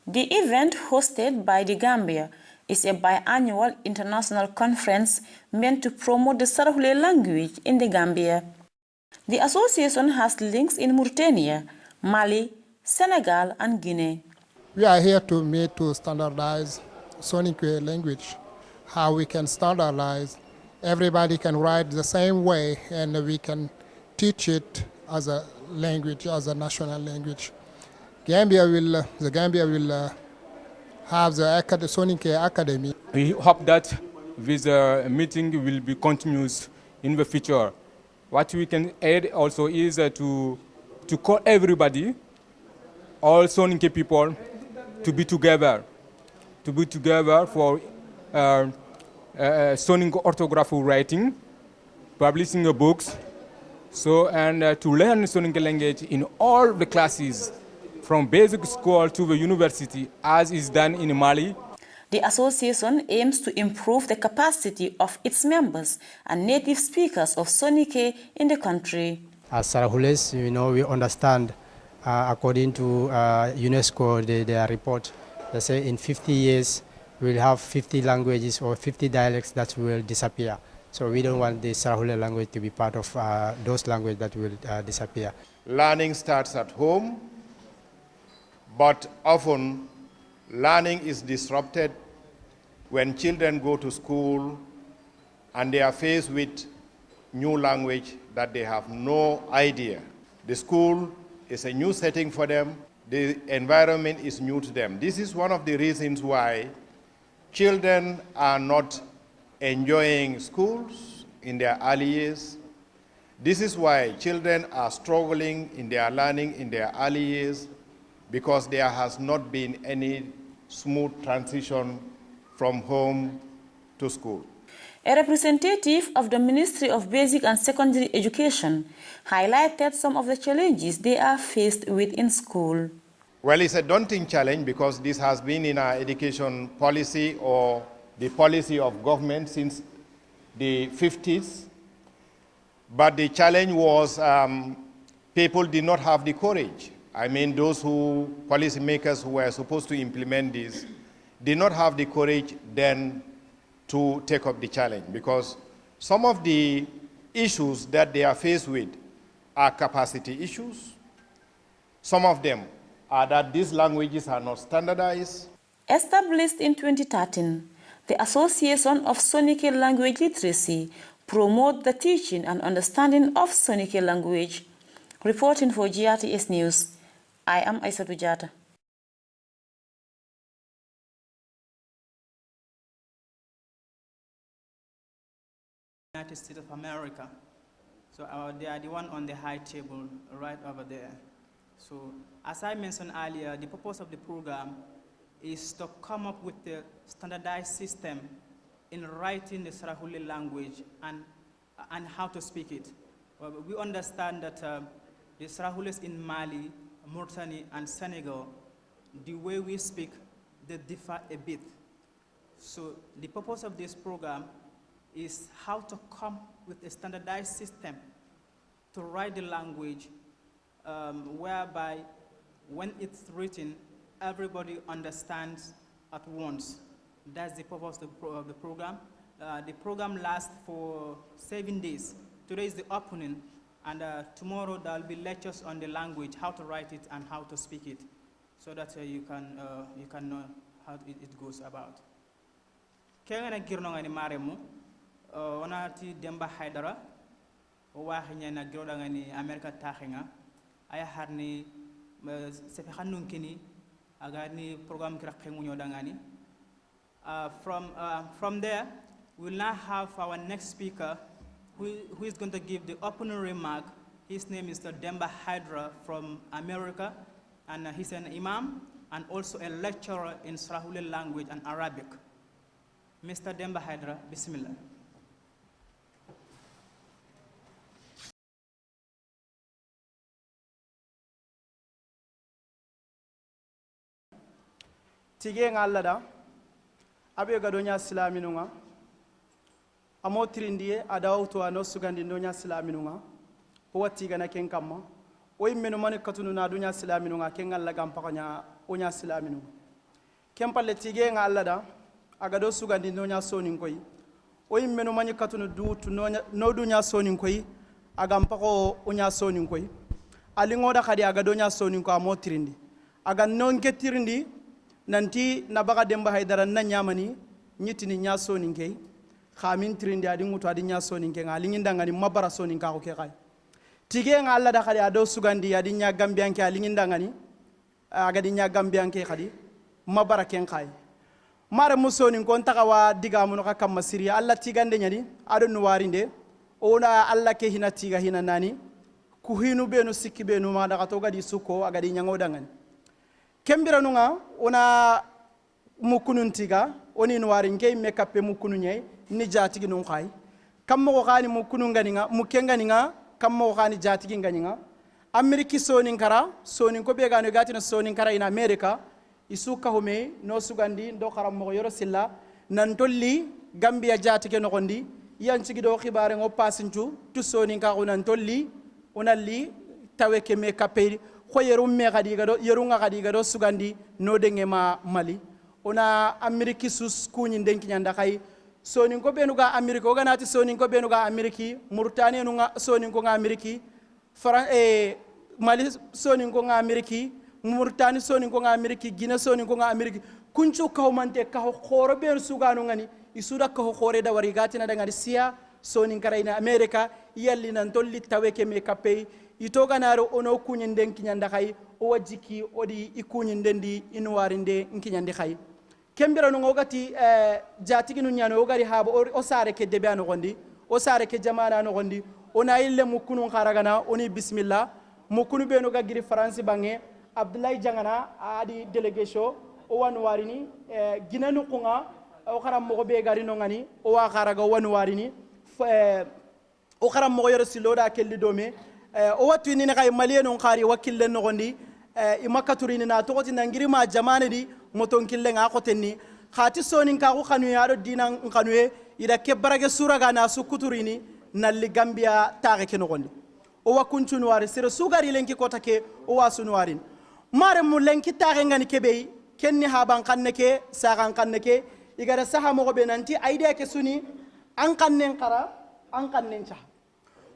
The event, hosted by the Gambia, is a biannual international conference meant to promote the Sarahule language in the Gambia. The association has links in Mauritania, Mali, Senegal, and Guinea. We are here to meet to standardize Soninke language, how we can standardize. Everybody can write the same way, and we can teach it as a language, as a national language. The Gambia will have the Soninke Academy. We hope that this meeting will be continuous in the future. What we can add also is to call everybody, all Soninke people, to be together for Soninke orthographic writing, publishing books, and to learn Soninke language in all the classes, from basic school to the university, as is done in Mali. The association aims to improve the capacity of its members and native speakers of Soninke in the country. As Sarahules, we understand, according to UNESCO, their report, they say in 50 years, we'll have 50 languages or 50 dialects that will disappear. So we don't want the Sarahule language to be part of those languages that will disappear. Learning starts at home, but often learning is disrupted when children go to school and they are faced with new language that they have no idea. The school is a new setting for them. The environment is new to them. This is one of the reasons why children are not enjoying schools in their early years. This is why children are struggling in their learning in their early years, because there has not been any smooth transition from home to school. A representative of the Ministry of Basic and Secondary Education highlighted some of the challenges they are faced with in school. Well, it's a daunting challenge because this has been in our education policy or the policy of government since the 50s. But the challenge was people did not have the courage. I mean, those policymakers who were supposed to implement this, did not have the courage then to take up the challenge, because some of the issues that they are faced with are capacity issues. Some of them are that these languages are not standardized. Established in 2013, the Association of Soninke Language Literacy promotes the teaching and understanding of Soninke language. Reporting for GRTS News, I am Aissatou Diatta. United States of America. So they are the one on the high table right over there. So as I mentioned earlier, the purpose of the program is to come up with a standardized system in writing the Sarahule language and how to speak it. Well, we understand that the Sarahules in Mali, Mauritania, and Senegal, the way we speak, they differ a bit. So the purpose of this program is how to come with a standardized system to write the language whereby when it's written, everybody understands at once. That's the purpose of the program. The program lasts for 7 days. Today is the opening, and tomorrow there will be lectures on the language, how to write it and how to speak it, so that you can know how it goes about. Kengana girno ngani maremu onati Demba Haidara o wahinya na giroda ngani America taxinga ay harni sefe xannun kini agani program kira xengu dangani. From there we'll now have our next speaker who is going to give the opening remark. His name is Demba Haidara from America, and he's an imam and also a lecturer in Sarahule language and Arabic. Mr. Demba Haidara, Bismillah. Tige ngallada abe gadonya silaminunga amo trindie adawto ano sugandi donya silaminunga o watiga na ken kamma o immenu man katunu na donya silaminunga ken ngalla gam pakanya onya silaminunga kempalle tige nga alla da aga do sugandi no nya sonin koy o yimmenu mani katunu duutu no du nya sonin koy aga mpako o nya sonin koy ali ngoda khadi aga do nya sonin ko amo tirindi aga non ke tirindi nanti na baga demba haydara na nyamani nyitini nya sonin kay khamin tirindi adi ngutu adi nya sonin ke ngali ngindanga ni mabara sonin ka ko ke kay tige nga alla da khadi ado sugandi adi nya gambianke ali ngindanga ni aga di nya gambianke khadi mabara ken kay mare musonin kon tagawa diga mun ka kam siriya alla tigande nyadi ado no warinde ona alla ke hina tiga hina nani ku hinu benu sikki benu ma daga to gadi suko agadi nyango dangan kembira nunga ona mukunun tiga oni no warin ke me kappe mukunu nyai ni jatigi nun kai kam mo khani mukunu nganinga mukenganinga kam mo khani jatigi nganinga ameriki sonin kara sonin ko be gano gatina sonin kara ina america isuka hume no sugandi ndo kharam mo yoro silla nan tolli gambia jatike no gondi yanci gido khibare ngo pasintu tu sonin ka unan tolli onalli taweke me kaperi ko yerum me gadi gado yerunga gadi gado sugandi no denge ma mali ona ameriki sus kunyi denki nyanda kai sonin ko benuga amerika o ganati sonin ko benuga ameriki murtani nunga sonin ko nga ameriki mali sonin ko nga ameriki murtani sonin ko nga ameriki gina sonin ko nga ameriki kunchu kawmante ka khoro ben suganu ngani isuda ka khore da wari gatina da ngari siya sonin karaina amerika yalli nan tolli taweke me kapei itoga naro ono kunyinden kinyanda kai o wajiki odi ikunyinden di inwarinde kinyande kai kembira no ngogati jatigi no nyano ogari habo o sare ke debe no gondi o sare ke jamana no gondi ona ille mukunu kharagana oni bismillah mukunu be no gagiri france bange abdoulaye jangana adi delegation o wan warini ginanu kunga o kharam mo be gari no ngani o wa kharaga wan warini o kharam mo yoro siloda kelli dome o watu ni kay malieno khari wakille no gondi imakaturini na tokoti nangiri ma jamane di moton kille nga ko tenni khati sonin ka ko khanu yaro dinan khanuye ida ke barage suraga na sukuturini nalli gambia taare ke no gondi o wakunchu no wari sere sugari lenki ko take o wasu no warin mare mu lenki taare ngani kebe kenni haban kanne ke sagan kanne ke igara saha mo be nanti aide ke suni an kannen qara an kannen cha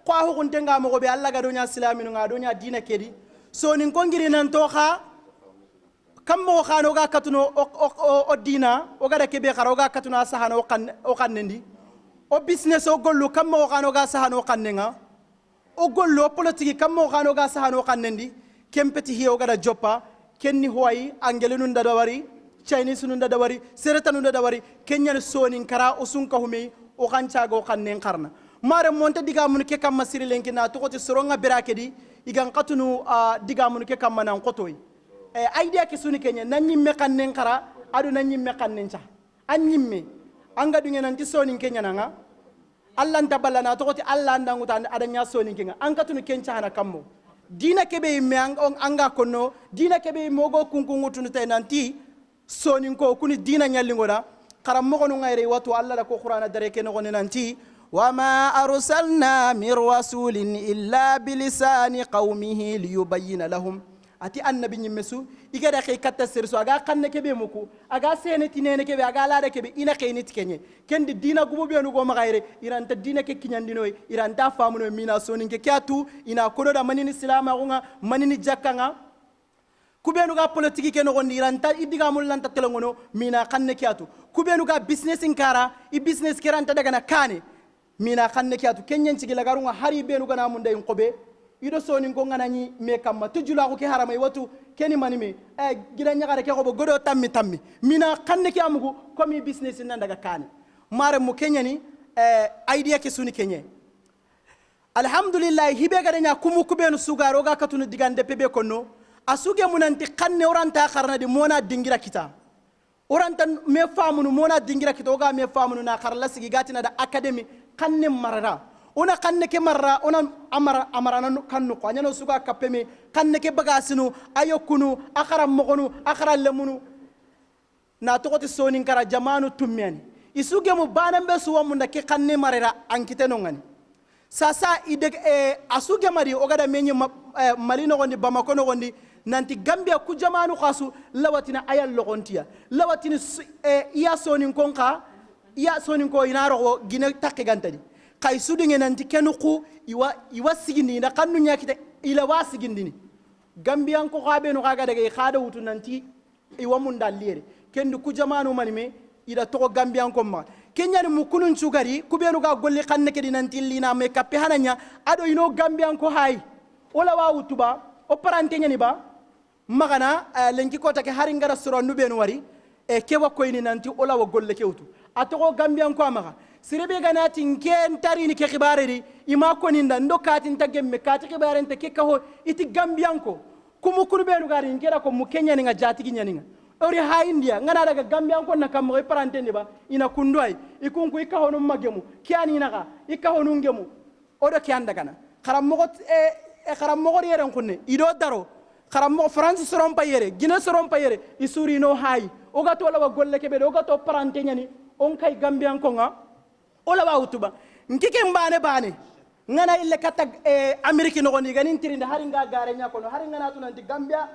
ko ho kuntenga mo be alla ga donya islaminu nga donya dina kedi sonin ko ngiri nan to kha kam mo khano ga katuno o dina o ga kebe kharo ga katuno sahano o kannendi o business o gollu kam mo khano ga sahano kannenga o gollo politique kam mo khano ga sahano kannendi kempeti hiyo ga joppa kenni hoyi angelenu ndadawari chinese nu ndadawari seretanu ndadawari kenyan sonin kara o sunka humi o kancha go kannen karna mare monte diga mun ke kam masiri lenki na to ko soronga berakedi igan katunu diga mun ke kam manan kotoy idea ke suni kenya nanyimme kannen kara adu nanyimme kannen cha anyimme anga dunga nanti sonin kenya nanga allah ntaballa na to ko allah ndanguta adanya sonin kenya an katunu kencha hana kammo dina kebe me anga kono dina kebe mogo kunkungutu tay nanti sonin ko kuni dina nyallingoda karam mo kono ngayre watu allah la ko qur'ana dare ke no nanti وما أرسلنا من رسول إلا بلسان قومه ليبين لهم أتي النبي نمسو إذا خي كتسرسو أجا كن كبي مكو أجا سنتين كبي أجا لا كبي إنا كينت كنيه كن الدين أقوم بيانو قوم غيره إيران تدين ككينيان دينوي إيران تفهمون مينا سونين كياتو إنا كونو دا منين السلام أغونا منين جاكانا kubenu ga politiki ke no gondi ranta idiga mul lanta telongono mina kanne kiatu kubenu ga business inkara I business kiranta daga na kane mina kanne kiatu kenyen cigi lagarunga hari benu gana mun dayin qobe ido sonin ko nganani me kamma tujula ko ke haramay watu keni manime gida nyagare ke qobo godo tammi mina kanne ki amugo komi business nan daga kane mare mu kenyani idea ke suni kenye alhamdulillah hibe ga danya kumu kubenu sugaro ga katunu digande pebe konno asuge munanti kanne oranta kharna di mona dingira kita oranta me famunu mona dingira kita oga me famunu na kharla sigi gatina da academy kanne marara ona kanne ke marra ona amara na kannu ko anyano suga kapeme kanne ke bagasinu ayokunu akhara mogonu akhara lemunu na tokoti sonin kara jamanu tummeni isuge mu banambe suwa mun da ke kanne marara ankite no ngani sasa ide asuge mari ogada menye mali no gondi bamako no gondi nanti Gambia ku jamanu khasu lawatina ayal logontiya lawatina iya sonin konka iya sonin ko inaro gine takke gantadi kay sudinge nanti kenuku iwa sigindi na kannu nyakita ila wasigindini Gambian ko xabe no kaga daga xada wutu nanti iwa mun dalire kendu ku jamanu manime ida to Gambian ko ma kenyani mu kunun sugari kubenu ga golli xanne ke dinanti lina me kappe hananya ado ino Gambian ko hay wala wa wutuba o parante nyani ba magana lenki ko take hari ngara suro nubenu wari kewa koyni nanti ola wa golle kewtu atoko Gambian ko amaga sirebe ganati nken tarini ke khibare di ima ko ninda ndokati ntagemme kati khibare nte ke kaho iti Gambian ko kumu kunubenu gari ngera ko mu Kenya ni nga jati ginyani ori ha India ngana daga Gambian ko nakam ko parante ni ba ina kundwai ikunku ikaho no magemu kiani naga ikaho no ngemu odo kianda kana kharam mo yeren kunne ido daro kharam mo France soron payere Guinea soron payere isuri no hay oga to la golle kebe oga to parante nyani on kay Gambian ko nga ola wa utuba nkike bane ngana ille kata America no goni ganin tirinde hari nga gare nya ko no hari ngana to nanti Gambia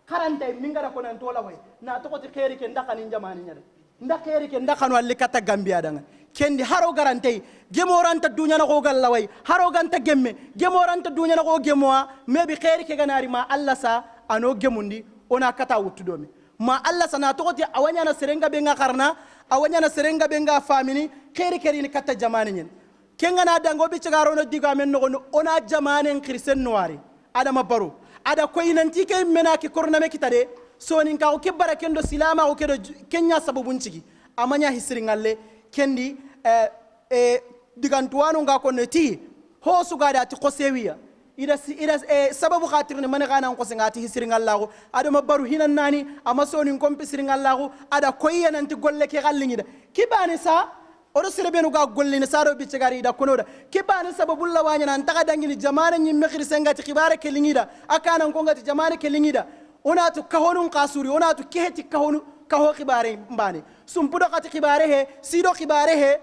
karante mingara ko nan to la way na to ko ti khairi ke ndakani jamani nyade nda khairi ke ndakano alle kata Gambia danga kendi haro garante gemoranta dunya na ko galla way haro ganta gemme gemoranta dunya na ko gemoa mebi khairi ke ganari ma Allah sa ano gemundi ona kata wutudomi ma Allah sa na to ko ti awanya na serenga be nga karna awanya na serenga be nga famini khairi ni kata jamani nyen kenga na dango bi cigaro no diga men no ona jamane kristen noari adama baro ada koy nanti kay menaki korna me kitade sonin ka o ke barakendo silama o ke do kenya sabubun cigi amanya hisri ngalle kendi digantuwanu nga ko neti ho sugada ti qosewiya ida sababu khatir ne man gana ko singati hisri ngallahu adama baru hinan nani ama sonin kompi siri ngallahu ada koy nanti golle ke gallingida kibani sa odo serebenu ga gollini saro bi cegari da konoda kibani sababu la wanya nan taga dangini jamana nyi mekhri sengati khibare ke lingida akana ko ngati jamana ke lingida onatu kahonun qasuri onatu keheti kahonu kaho khibare mbani sumpudo qati khibare he sido khibare he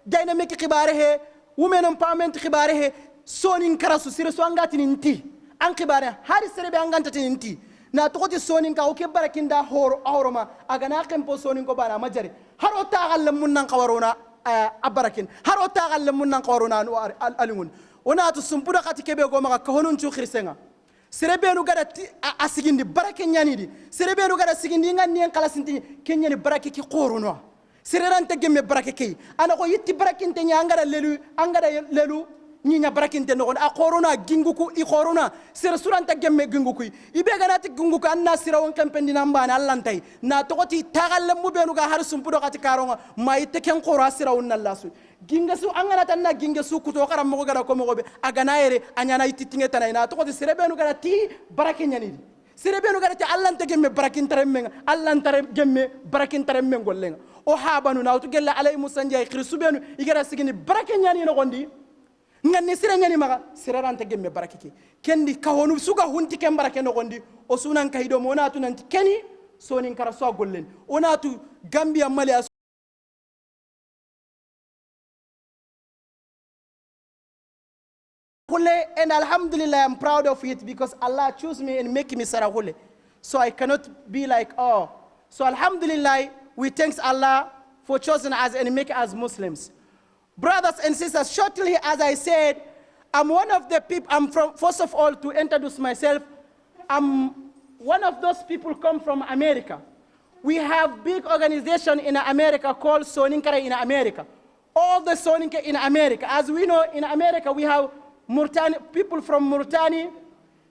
dynamic khibare he women empowerment khibare he sonin karasu sire so angati ninti an khibare hari serebe anganta ninti na tokoti sonin ka o ke barakinda horo ahoroma agana kempo sonin ko bana majare haro tagal mun nan qawarona abarakin haro tagal mun nan qawarona alingun onatu sumpudo qati kebe go maka kahonun chu khrisenga serebenu gada asigindi barake nyani di serebenu gada sigindi ngani en kala sinti kenyani barake ki qorono sererante gemme barake kay ana ko yitti barakinte nya angara lelu nyinya barakinte no a qorona ginguku i qorona ser suranta gemme ginguku ibe ganati ginguku anna sirawon kampendi nambana allantay na tokoti tagalle mu benu ga har sumpudo kati karonga mayite ken qora sirawon nallasu gingasu angana tanna gingasu kuto karam mo gara ko mo be agana yere anyana ititinge tanay na tokoti serebenu gara ti barake nyani serebenu gara ti allante gemme barakintare men allantare gemme barakintare men gollenga o habanu na to gella alay musanjay khrisubenu igara sigini barake nyani no gondi ngani sira nyani maga sirarante gemme barakiki kendi kahonu suga hunti kem barake no gondi o sunan kaydo mo natu nanti keni sonin kara so gollen onatu Gambia mali and alhamdulillah I'm proud of it because Allah chose me and make me sarahule so I cannot be like so alhamdulillah we thanks Allah for choosing us and make us Muslims. Brothers and sisters, shortly as I said, I'm one of the people, first of all, to introduce myself, I'm one of those people come from America. We have big organization in America called Soninkara in America. All the Soninka in America. As we know, in America, we have people from Mauritania,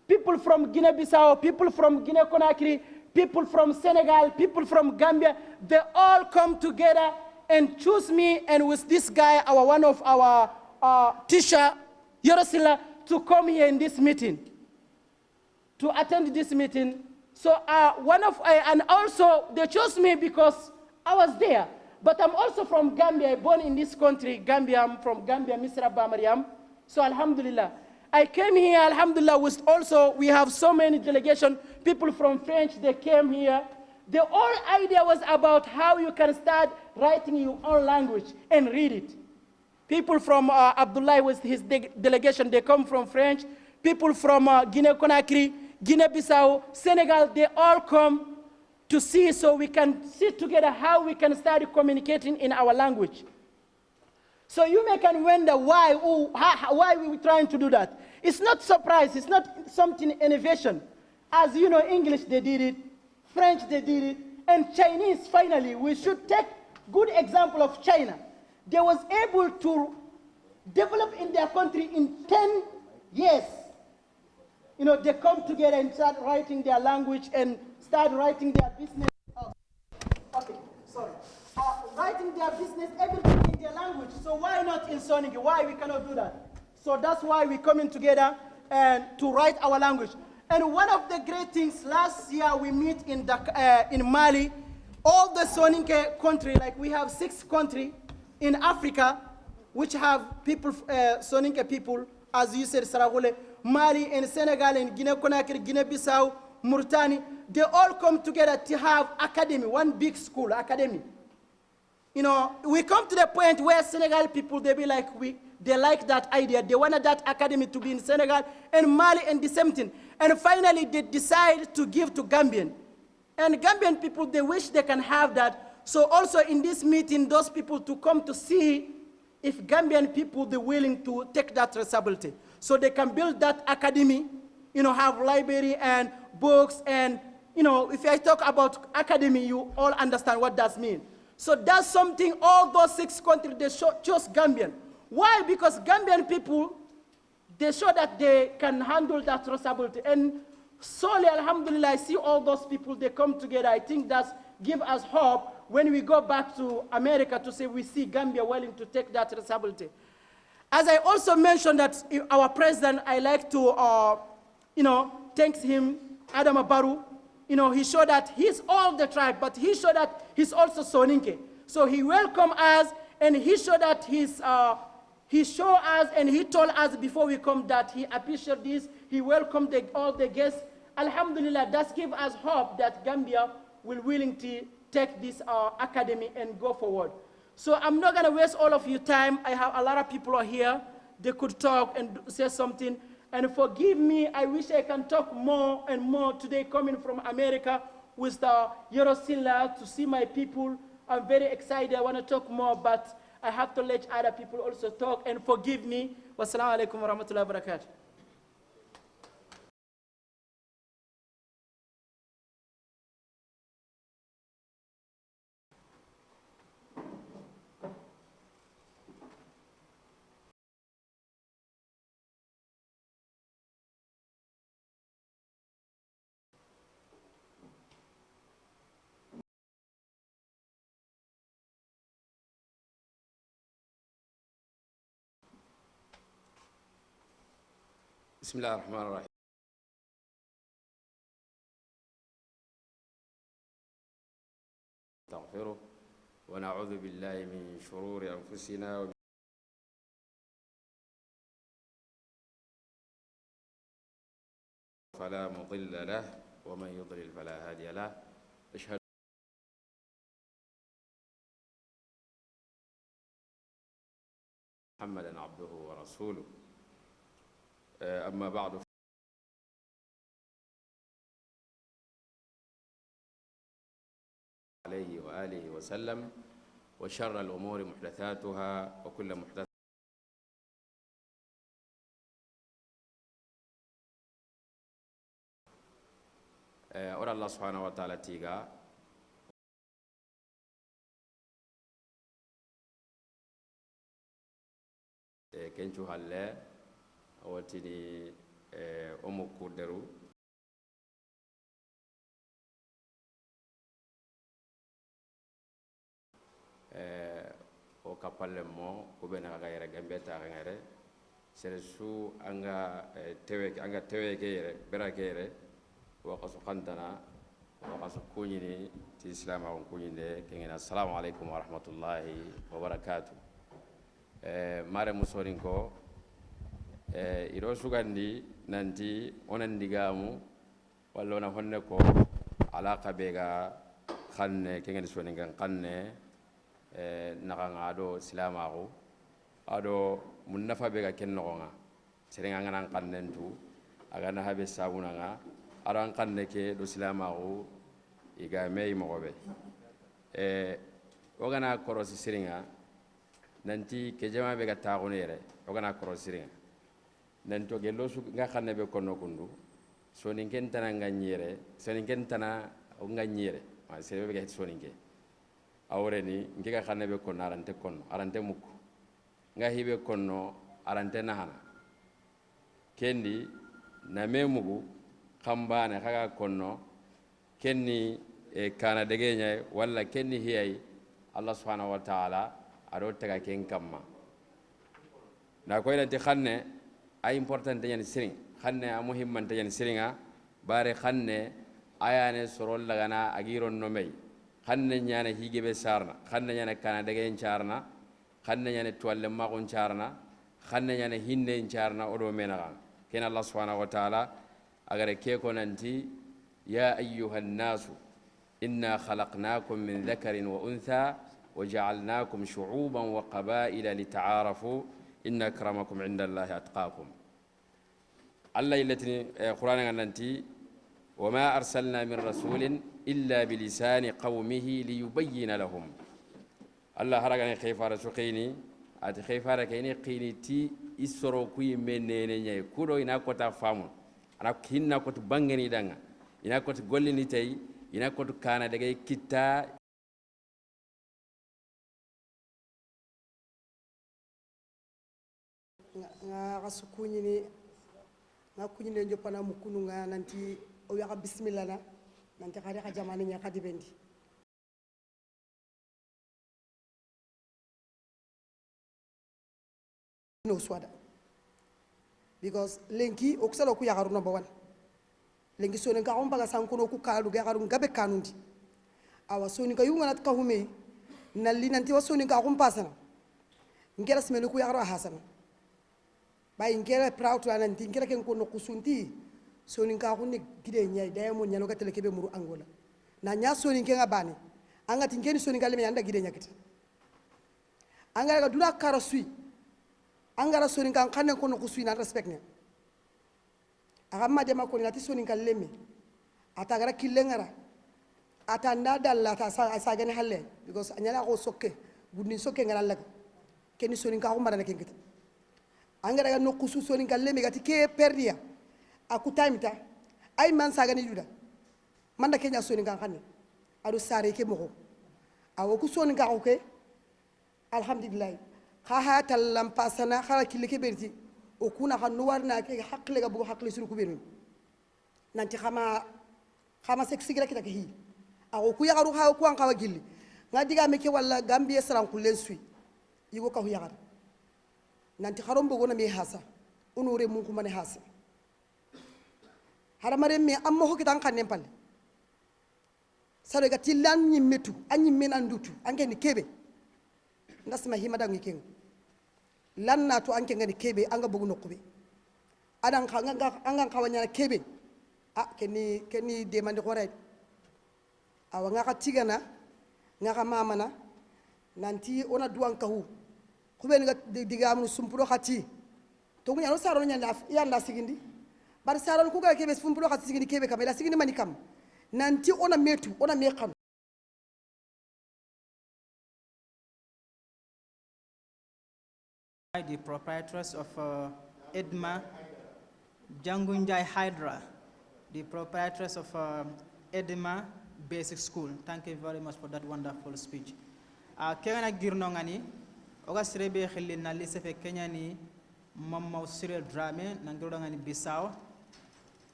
people from Guinea-Bissau, people from Guinea-Conakry, people from Senegal, people from Gambia. They all come together and choose me and with this guy, one of our teacher, Yorosila, to come here in this meeting, to attend this meeting. So and also they chose me because I was there. But I'm also from Gambia, born in this country, Gambia. I'm from Gambia, Misra Bamariam. So alhamdulillah. I came here, alhamdulillah, we have so many delegation, people from French, they came here. The whole idea was about how you can start writing your own language and read it. People from Abdullah with his delegation, they come from French. People from Guinea-Conakry, Guinea-Bissau, Senegal, they all come to see so we can sit together how we can start communicating in our language. So you may can wonder why we trying to do that. It's not surprise, it's not something innovation. As you know, English, they did it, French, they did it, and Chinese, finally. We should take good example of China. They was able to develop in their country in 10 years. You know, they come together and start writing their language and start writing their business. Writing their business, everything in their language. So why not in Soninke? Why we cannot do that? So that's why we're coming together and to write our language. And one of the great things, last year we meet in Mali, all the Soninke country, like we have 6 countries in Africa, which have people, Soninke people, as you said, Saragole, Mali and Senegal and Guinea-Conakry, Guinea-Bissau, Mauritania, they all come together to have academy, one big school, academy. You know, we come to the point where Senegal people, they be like, they like that idea. They wanted that academy to be in Senegal and Mali and the same thing. And finally, they decide to give to Gambian. And Gambian people, they wish they can have that. So also in this meeting, those people to come to see if Gambian people, they're willing to take that responsibility. So they can build that academy, you know, have library and books. And, you know, if I talk about academy, you all understand what that means. So that's something all those 6 countries, they chose Gambian. Why? Because Gambian people, they show that they can handle that responsibility. And slowly, alhamdulillah, I see all those people, they come together. I think that gives us hope when we go back to America to say we see Gambia willing to take that responsibility. As I also mentioned that our president, I like to, you know, thank him, Adama Barrow. You know, he showed that he's all the tribe, but he showed that he's also Soninke. So he welcomed us, and he showed that he showed us, and he told us before we come that he appreciated this. He welcomed all the guests. Alhamdulillah, that gives us hope that Gambia will willing to take this academy and go forward. So I'm not going to waste all of your time. I have a lot of people here. They could talk and say something. And forgive me, I wish I can talk more and more today coming from America with the Eurosilla to see my people. I'm very excited. I want to talk more, but I have to let other people also talk. And forgive me. Wassalamu alaikum wa rahmatullahi wa barakatuh. بسم الله الرحمن الرحيم. نستغفره ونعوذ بالله من شرور أنفسنا فلا مضل له ومن يضلل فلا هادي له. أشهد محمدا عبده ورسوله. أما بعد عليه وآله وسلم وشر الأمور محدثاتها وكل محدث أرى الله سبحانه وتعالى تيغا كنشو هلا awatini omo kurderu o kapalle mo ko bena ga yere gambe ta ngare sere su anga tewe ke yere bera ke yere wa qasu qantana wa qasu kunyini ti islam wa kunyinde kengena assalamu alaikum wa rahmatullahi wa barakatuh. Mare musorin ko iro sugandi nanti onan digamu walla ona honne ko alaka bega khanne kengen soningan khanne nakanga do silamago ado mun nafa be ga ken no nga serenga ngana kannentu aga na habe sabuna nga aran kanne ke do silamago iga mey mogobe ogana korosi siringa nanti ke jama be ga tagunere ogana korosi siringa nanto gello su nga kanne be konno kundu sonin ken tana nganyere sonin ken tana nganyere ma sebe be ga sonin ke awreni ngiga kanne be konno arante mukku nga hibe konno arante nahana kendi na memugu kambane kaga konno kenni kana degenya walla kenni hiyai Allah subhanahu wa ta'ala ado taga ken kamma na ko ilanti xanne ay important yan siring xanne a muhimman yan siringa bare xanne ayane sorol lagana agiron no mey xanne nyana higebe sarna xanne nyana kana degen charna xanne nyana tolle magun charna xanne nyana hinne charna odo menaga ken Allah subhanahu wa ta'ala agare ke ko nanti ya ayyuhan nasu inna khalaqnakum min dhakarin wa untha وجعلناكم شعوبا وقبائل لتعارفوا إن أكرمكم عند الله أتقاكم الله التي قرآن أنتي وما أرسلنا من رسول إلا بلسان قومه ليبين لهم الله هرجعني خيفارة سقيني أتي خيفارة كيني قيني تي إسروكي منيني كورو إنا كوتا فامون أنا كهنا كوت بانغني دعنا إنا كوت قولني تي إنا كوت كانا دعي كتا nga kasukunyini nga kunyine njopana mukunu nga nanti o ya bismillah na nanti khari ka jamani nya kadi bendi no swada because lenki o kusalo ku ya garu number 1 lenki so nga on baga sankuno ku kalu ga garu ngabe kanundi awa so ni ka yunga nat ka hume nalli nanti waso ni ka pasana ngera smenu ku ya garu hasana bay ngere proud to nanti ngere ken ko no kusunti soni ka ko ne gide nyai da mo nyalo ka telekebe muru angola na nya soni ngenga bane anga tingeni soni ngale me anda gide nyakita anga ga dula karasui anga ra soni kan kanne ko no kusui na respect ne aga ma de ma ko nati soni ngale me ata gara kilengara ata nda dalla ta sa gane halle because anyala ko sokke gudni sokke ngala la ken soni ka ko mara na kenkita angara ga no kusu soni ngalle me gati ke perdia aku timita ay man saga ni juda man da kenya soni ngan xane adu sare ke moko awo ku soni nga ko ke alhamdulillah kha ha tallam pasana khala kille ke berti o kuna xan no warna ke hakle ga bu hakle suru ku benu nanti khama sek sigira kita ke hi awo ku yagaru ha ku an kawa gilli ngadiga me ke walla gambie saran ku len sui yigo ka hu yagara nanti kharom bogo na me hasa onore mun kuma ne hasa haramare me amma ho kitan kan nempal sare ga tilan nyi metu anyi men andutu anke ni kebe ndasma himada ngi ken lanna to anke ngani kebe anga bogo nokube adan anga kawanya kebe keni demande khore awa nga tigana nga mamana nanti ona duan kahu kubeni ga diga mun sumpulo khati to ngunya no saro nyanda yanda sigindi bar saro ku ga kebe sumpulo khati sigindi kebe kamela sigindi manikam nanti ona metu ona mekam The proprietress of Edma Jangunjai Hydra, the proprietress of Edma Basic School. Thank you very much for that wonderful speech. Kena girnongani oga sirebe khili na lisefe Kenya ni Mama Cyril Drame nangirongani Bissau.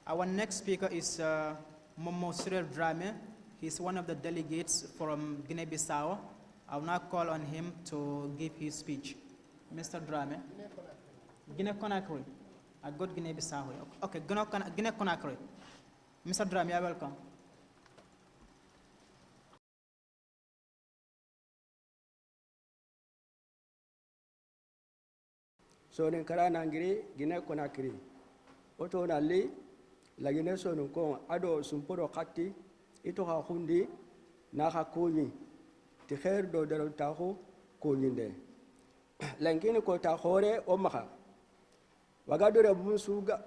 Our next speaker is Mama Cyril Drame. He's one of the delegates from Guinea-Bissau. I will now call on him to give his speech. Mr. Drame. Guinea-Conakry. I got Guinea-Bissau. Okay, Guinea-Conakry. Mr. Drame, you are welcome. So nen kara nangiri Guinea-Conakry. Oto nali la Guinea sonu ko ado sumporo khati ito ha khundi na ha koni ti khair do daro taxu ko nyinde lankini ko ta hore o maka wagadore bun suga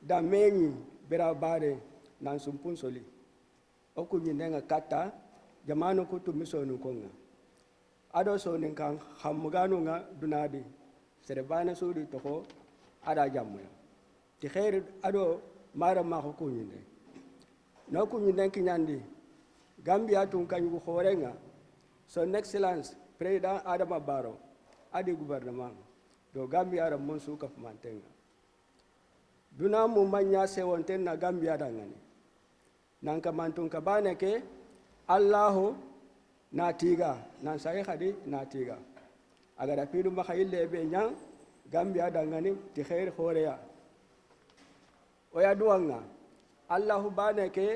da meni bera bare nan sumpun soli o ku nyinga kata jamanu ko to misonu konga ado so nin kan hamuganu nga dunadi serebana sudi to ko ada jamu ti khair ado mara ma ko nyinde no ku nyinde kinyandi gambia tun kan yu horenga son excellence president adama baro adi gouvernement do gambia ra mon suka mantenga duna mu manya se wonten na gambia dangane nan ka mantun ka bane ke allahu na tiga nan sai khadi na tiga agara pidu makhayille be nyang gambia dangane ti khair horeya oya duwanga allahu bane ke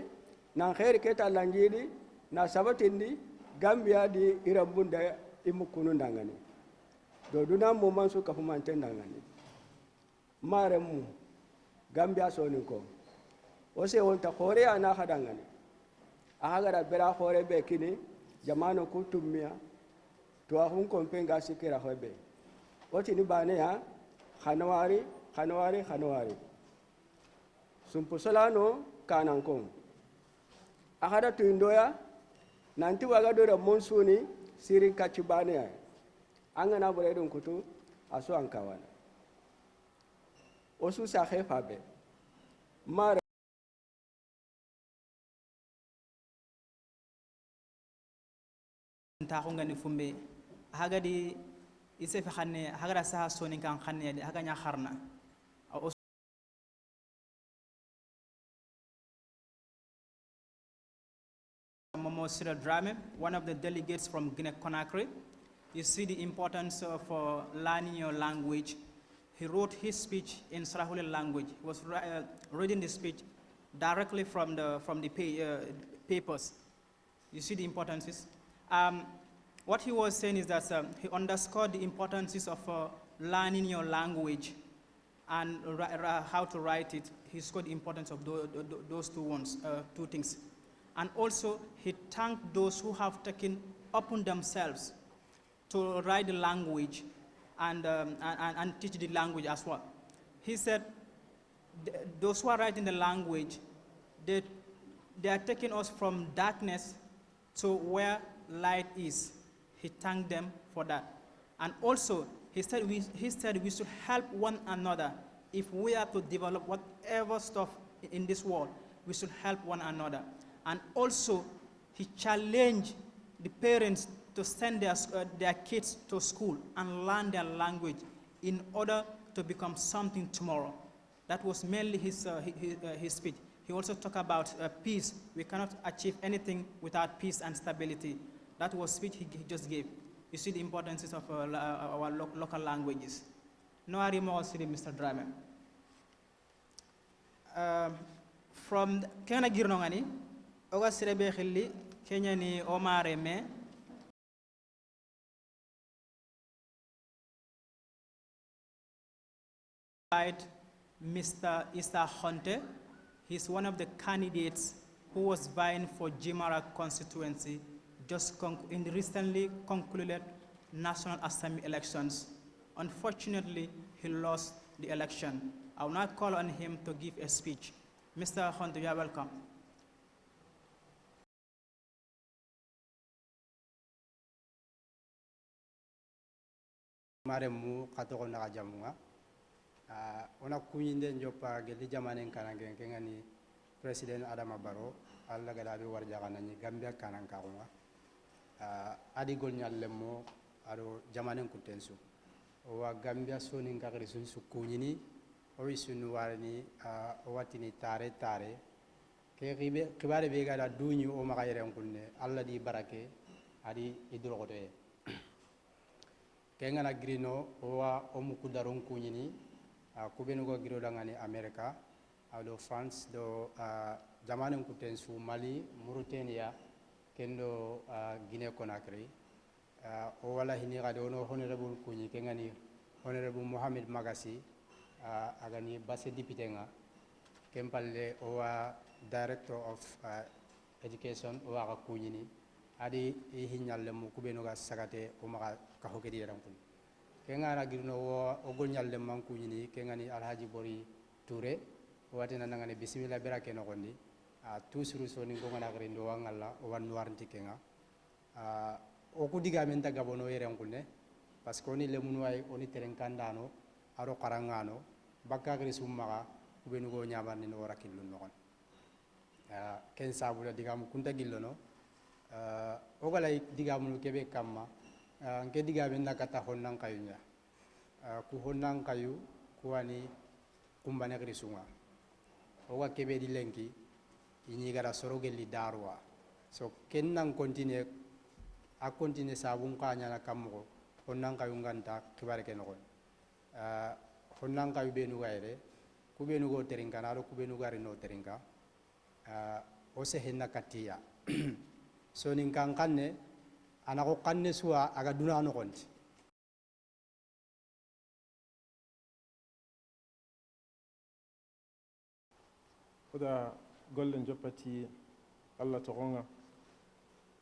nan khair ke ta langidi na sabatindi gambia di irambunda imukunu dangane do duna mu man suka manten dangane maremu gambia soni ko o se wonta hore ana hadangane a hagara bera hore be kini jamano kutumia to ahun kompenga sikira hobe woti ni bane ya khanawari sumpu solano kanan kon a hada tuindoya nanti waga dora monsuni sirin kachibane ya angana bore don kutu aso ankawana osu sa khefabe mara ta ko ngani fumbe hagadi ise fi xanne hagara sa soni kan xanne haga nya xarna Momo Sira Drame, one of the delegates from Guinea-Conakry. You see the importance of learning your language. He wrote his speech in Sarahule language. He was reading the speech directly from the papers. You see the importances. What he was saying is that he underscored the importances of learning your language and how to write it. He scored the importance of those two things. And also, he thanked those who have taken upon themselves to write the language and teach the language as well. He said, those who are writing the language, they are taking us from darkness to where light is. He thanked them for that. And also, he said we should help one another. If we are to develop whatever stuff in this world, we should help one another. And also, he challenged the parents to send their kids to school and learn their language in order to become something tomorrow. That was mainly his speech. He also talked about peace. We cannot achieve anything without peace and stability. That was speech he just gave. You see the importance of our local languages. No arimo city, Mr. Drame. From Kenya Girnongani, Oga Sirebe Khili, Kenya ni Omar Eme. Mr. Issa Honte. He's one of the candidates who was vying for Jimara constituency just in the recently concluded National Assembly elections. Unfortunately, he lost the election. I will now call on him to give a speech. Mr. Honte, you are welcome. Maremu katoko nakajamunga. Ona kunyinde njopa geli jamanen kanangen kengani President Adama Barrow alla galabi warjagana ni Gambia kanankaunga. Adi gol nyallemo ado jamanen kutensu. Wa Gambia soni ngakri sun sukunyini o isunu warni watini tare ke kibare be gada dunyu o magayre kunne alla di barake adi idrogote. Kengana grino wa omukudaron kunyini kubenugo giro dangani America ado France do jamanen kutensu Mali Mauritania kendo Guinea Conakry o wala hini gade ono honorable kunyi kengani honorable Mohamed Magasi agani basse député nga kempalle o director of education o aga kunyini adi hinyalle mu kubenuga sagate o maga ka hokedi rampun kenga na girno wo ogol nyalle manku ni kenga ni Alhaji Bori Touré wati na ngane bismillah berake no gondi a tusuru so ni ngona grindo wangalla o wan warnti kenga o ku diga men daga bono yere ngulne parce que oni lemunu ay oni terenkandano aro qarangano bakka gri summaga kubenu go nyaman ni wara killu no gon ken sabu la diga mu kunta gillono o galay diga mu kebe kamma nke diga ben nakata honnan kayunya ku honnan kayu kuani kumbane gri sunga o ga kebe di lenki ini gara sorogelli darwa so ken nan continue a continue sabun kanya na kammo honnan kayu nganta kibare ken gon honnan kayu benu gaire ku benu go terinka na ku benu gari no terinka o se henna katiya so nin kan kanne ana ko kanne suwa aga duna no gonti oda gollen joppati Allah to gonga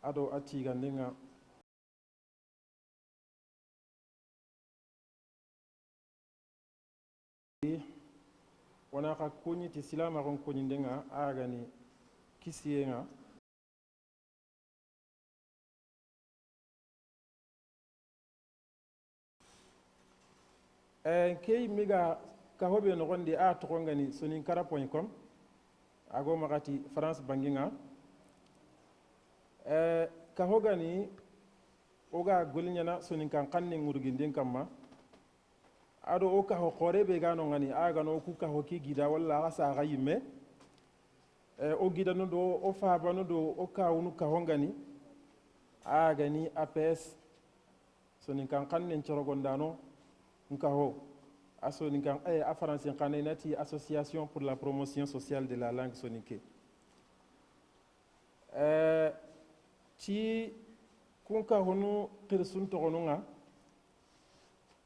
ado atti gandenga wana ka kunyi ti silama gon kunyi ndenga agani kisiyenga kei miga ka hobe no gonde a to ngani soninkara.com ago magati France banginga ka hogani oga golnyana soninkan kanne ngurgindin kamma ado o ka hokore be gano ngani aga no ku ka hoki gida walla asa ga yimme o gida no do o faaba no do o ka unu ka hongani aga ni APS soninkan kanne chorogondano nka ho aso ninkan a français kanne nati association pour la promotion sociale de la langue soninké ci kunka honu qirsun to gonunga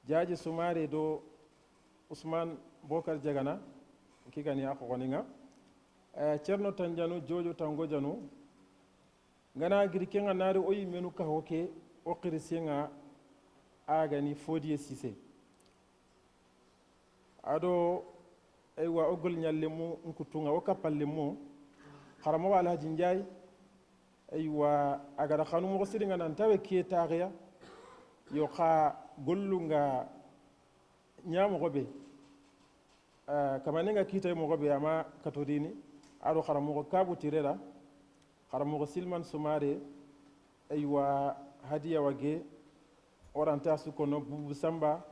jaaji sumare do Ousmane Bokar Jagana kigani ako goninga cerno tanjanu jojo tango janu ngana giri kenga nari oyi menu ka hoke o qirsenga agani Fodie Cissé ado aywa ogol nyalle mu nkutunga o kapalle mu xaramo wala jinjay aywa agara xanu mo siringa nan tawe ki taxiya yo xa gollunga nyamo gobe kamanenga kitay mo gobe ama katodini ado xaramo kabu tirera xaramo Silman Sumare aywa hadiya wage oranta su kono bubu samba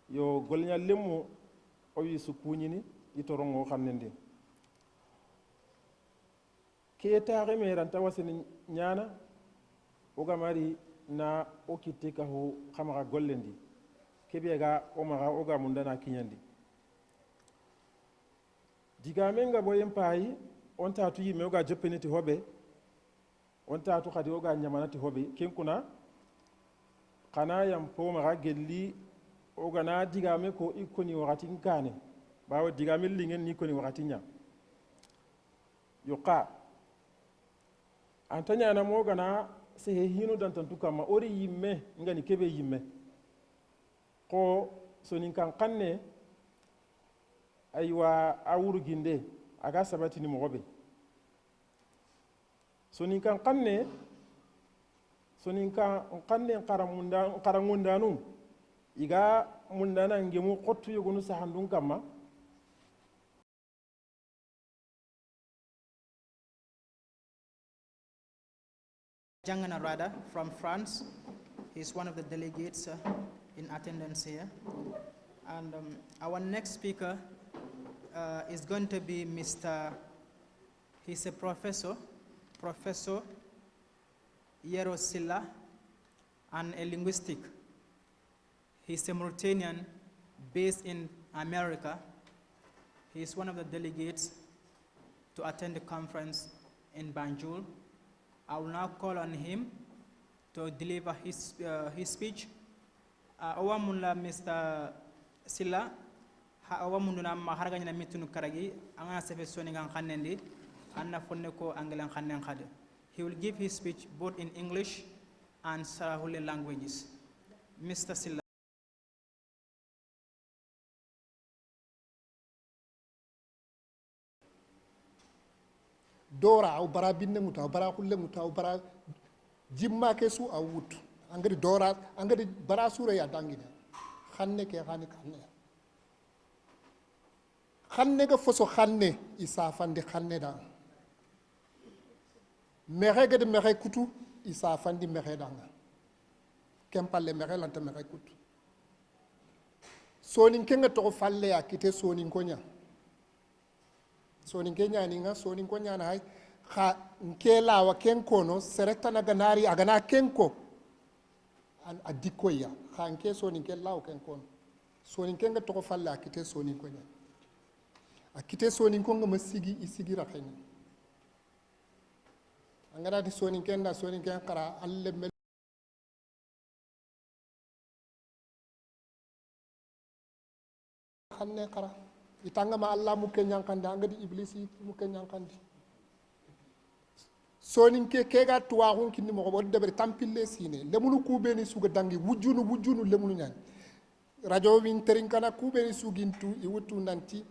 yo gol nyalle mu o wi su kuñini itorongo xannende ke taxe me ranta wasini ñana o gamari na o kitte ka ho xamaxa gollendi kebe ga o maxa o ga mundana kiñandi digame nga boyen payi on tatu yimme o ga joppeniti hoɓe on tatu xadi o ga ñamanati hoɓe kenkuna xana yam po maxa gelli ogana digame ko ikoni wakati nkane bawo digame lingen ni koni wakati nya yoka antanya na mo gana se hinu dan tantuka ma ori yimme ngani kebe yimme ko sonin kan kanne aywa awuru ginde aga sabati ni mogobe sonin kan kanne qaramundanu iga mundana ngemu qottu yogonu sahandun kamma Jangana Rada from France. He's one of the delegates in attendance here. And our next speaker is going to be he's a Professor Yero Silla, and a linguistic. He's a Mauritanian based in America. He's one of the delegates to attend the conference in Banjul. I will now call on him to deliver his speech. Awamunla Mr. Silla, awamunduna maharaganya mitunu karagi, anga sefe soningan khanendi, anna fonneko angelan khanen khade. He will give his speech both in English and Sarahule languages. Mr. Silla. dora au bara binne muta au bara kulle muta au bara jimma ke su au wut angadi dora angadi bara sura ya dangina khanne ke khanne ga foso khanne isa fandi khanne da mere ga de mere kutu isa fandi mere da kem palle mere lanta mere kutu sonin kenga to falle ya kite sonin konya sonin kenya ni nga sonin konya na hay kha nkela wa kenko no serekta na ganari agana kenko an adikoya kha nke sonin kella o kenko sonin kenga to falle ya kite sonin konya akite sonin konga masigi isigi rakhani angara di sonin kenda sonin ken qara alle mel khanne qara itanga ma Allah mu kenyan kandi angadi iblisi mu kenyan kandi sonin ke kega tuwa hon kinni mo bo debre tampille sine lemunu kubeni suga dangi wujunu lemunu nyan radio win terin kana kubeni sugintu i wutu nanti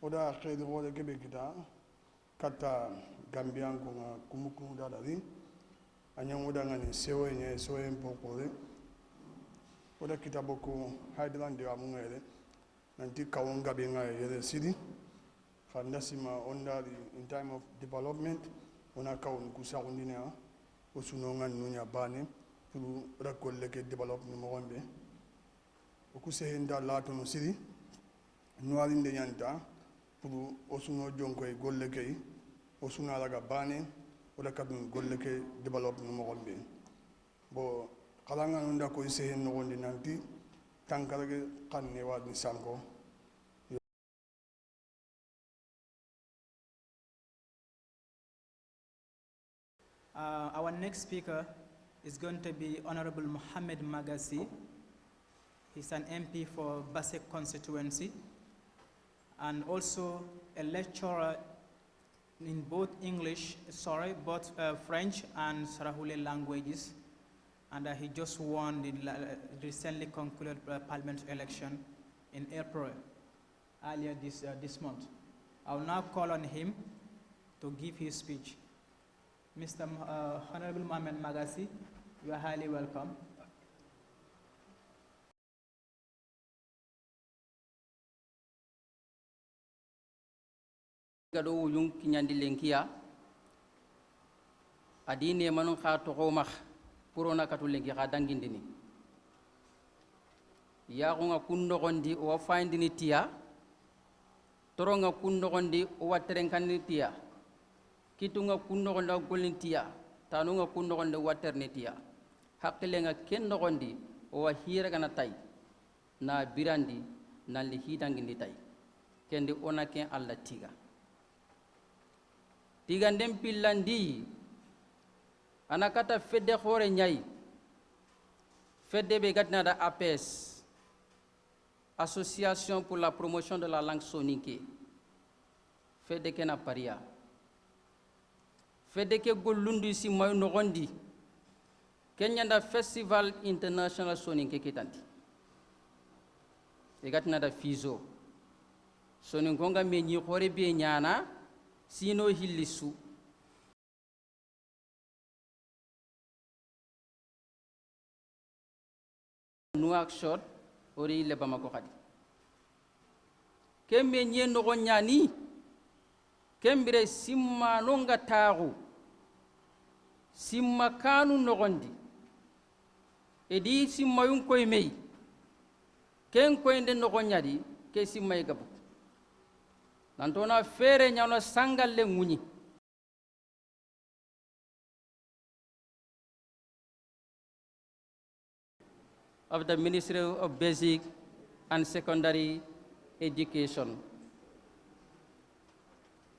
oda khedi wole kebe kita kata gambian ko kumuku dalari anyang oda ngani sewe nye sewe mpokore oda kita boko haidland de amungere nanti kawonga benga yere sidi khanda sima ondari in time of development ona kawun kusakundina osuno ngan nunya bane pour rakolle ke development mo gombe okuse henda lato no sidi nuari nde nyanta pour osuno jonko e golle kay osuno alaga bane oda kadun golle ke development mo gombe bo kalanga nda ko ise hen no gondi nanti tankalage kanne wadi sanko. Our next speaker is going to be Honorable Mohamed Magasi. He's an MP for Basek constituency and also a lecturer in both French and Sarahule languages. And he just won the recently concluded parliament election in April, earlier this month. I will now call on him to give his speech. Mr. Honorable Mohamed Magasi, you are highly welcome. Gado wulung kinyandi lenkia adine manun kha to gomax purona katu lenki kha dangindini ya nga kundo gondi o findini tiya toronga kundo gondi o wateren kanni tiya kitunga kundo gonda golin tiya tanunga kundo gonda waterne tiya hakkilenga kendo gondi o hira kana tay na birandi nan li hidangindi tay kendi ona ken alla tiga tigandem pillandi anakata fedde khore nyai fedde be gatna da APS Association pour la promotion de la langue soninké fedde kena paria fedde ke gollundi si may nogondi kenyanda festival international soninké kitanti e gatna da fizo soningonga me nyi khore be nyana sino hillisu Nouakchott ori le Bamako khadi kembe nye no nyani kembire simma nonga taru simma kanu nogondi edi simma yun koy mey ken koy nden no nyadi ke simma e gabu nantona fere nyano sangal le nguni of the Ministry of Basic and Secondary Education.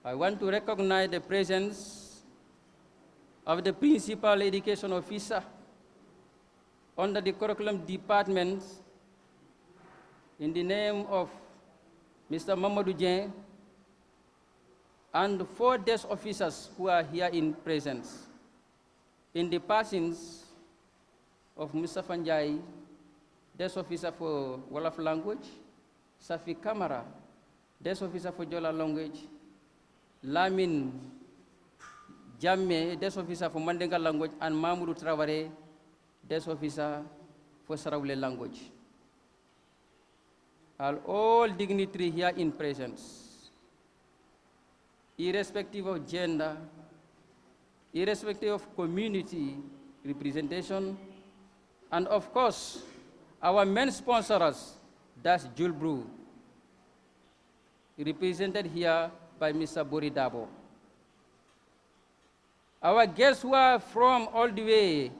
I want to recognize the presence of the Principal Education Officer under the Curriculum Department in the name of Mr. Mamadou Dieng and 4 desk officers who are here in presence. In the persons of Mr. Fanjai, desk officer for Wolof language, Safi Kamara, Desk Officer for Jola Language, Lamin Jamme, Desk Officer for Mandinka Language, and Mamoudou Traoré, Desk Officer for Sarawule Language. All dignitaries here in presence, irrespective of gender, irrespective of community representation, and of course, our main sponsors, that's Jules Brew, represented here by Mr. Bori Dabo. Our guests who are from all the way